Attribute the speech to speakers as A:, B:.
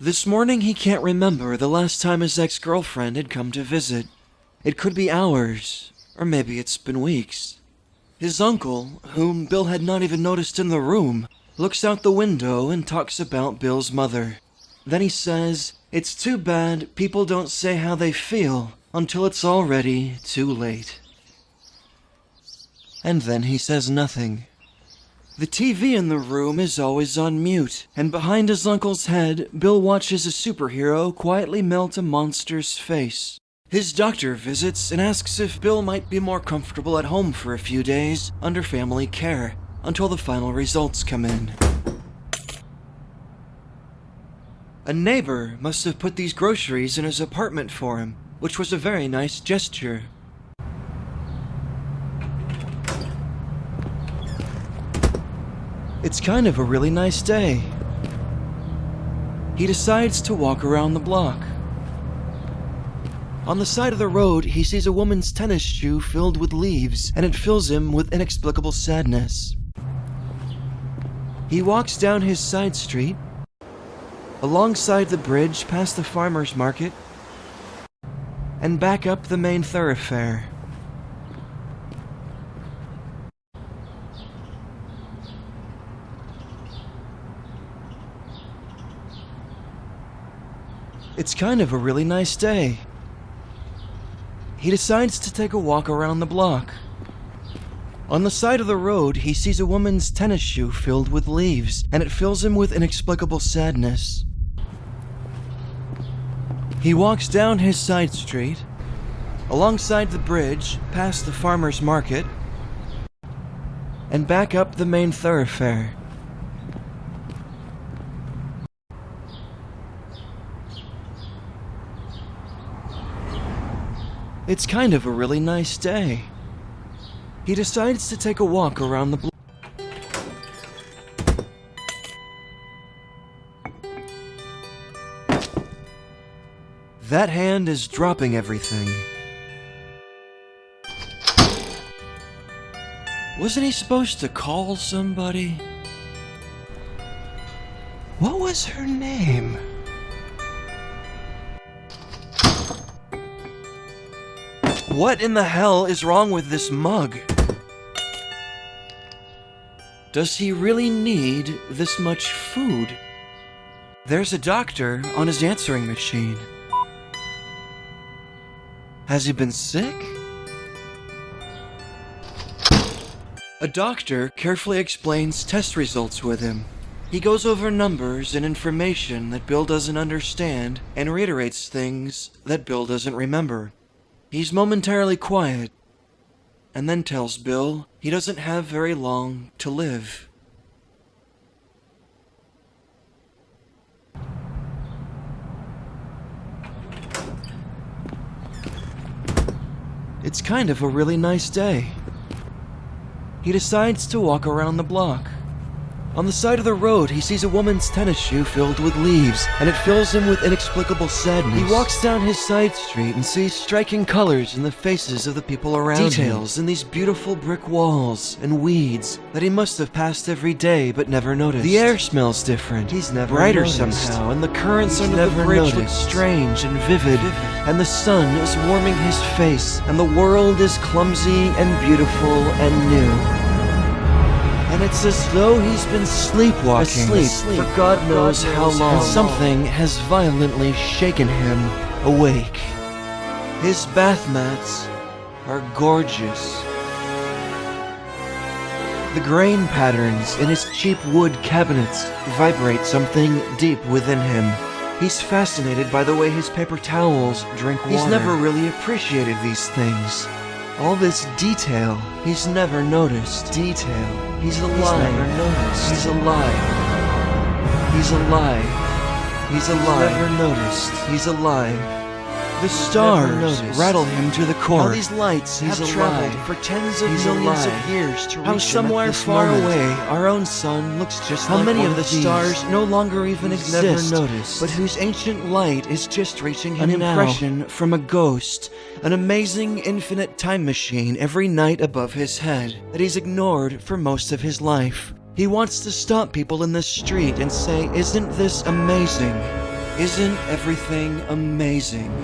A: This morning he can't remember the last time his ex-girlfriend had come to visit. It could be hours, or maybe it's been weeks. His uncle, whom Bill had not even noticed in the room, looks out the window and talks about Bill's mother. Then he says, "It's too bad people don't say how they feel until it's already too late." And then he says nothing. The TV in the room is always on mute, and behind his uncle's head, Bill watches a superhero quietly melt a monster's face. His doctor visits and asks if Bill might be more comfortable at home for a few days under family care, until the final results come in. A neighbor must have put these groceries in his apartment for him, which was a very nice gesture. It's kind of a really nice day. He decides to walk around the block. On the side of the road, he sees a woman's tennis shoe filled with leaves, and it fills him with inexplicable sadness. He walks down his side street, alongside the bridge past the farmer's market, and back up the main thoroughfare. It's kind of a really nice day. He decides to take a walk around the block. On the side of the road, he sees a woman's tennis shoe filled with leaves, and it fills him with inexplicable sadness. He walks down his side street, alongside the bridge, past the farmer's market, and back up the main thoroughfare. It's kind of a really nice day. He decides to take a walk around the block. That hand is dropping everything. Wasn't he supposed to call somebody? What was her name? What in the hell is wrong with this mug? Does he really need this much food? There's a doctor on his answering machine. Has he been sick? A doctor carefully explains test results with him. He goes over numbers and information that Bill doesn't understand and reiterates things that Bill doesn't remember. He's momentarily quiet, and then tells Bill he doesn't have very long to live. It's kind of a really nice day. He decides to walk around the block. On the side of the road, he sees a woman's tennis shoe filled with leaves, and it fills him with inexplicable sadness. He walks down his side street and sees striking colors in the faces of the people around him. Details in these beautiful brick walls and weeds that he must have passed every day but never noticed. The air smells different. He's never brighter noticed. Somehow, and the currents under the bridge look strange and vivid, and the sun is warming his face, and the world is clumsy and beautiful and new. And it's as though he's been sleepwalking, asleep for God knows how long, and something has violently shaken him awake. His bath mats are gorgeous. The grain patterns in his cheap wood cabinets vibrate something deep within him. He's fascinated by the way his paper towels drink water. He's never really appreciated these things. All this detail, he's never noticed. Detail. He's alive. He's never noticed. He's alive. He's alive. He's alive. He's never noticed. He's alive. The stars rattle him to the core. How these lights have traveled for tens of millions of years to reach him. How somewhere far away our own sun looks just like one of these. How many of the stars no longer even exist, but whose ancient light is just reaching him now. An impression from a ghost, an amazing infinite time machine every night above his head that he's ignored for most of his life. He wants to stop people in the street and say, "Isn't this amazing? Isn't everything amazing?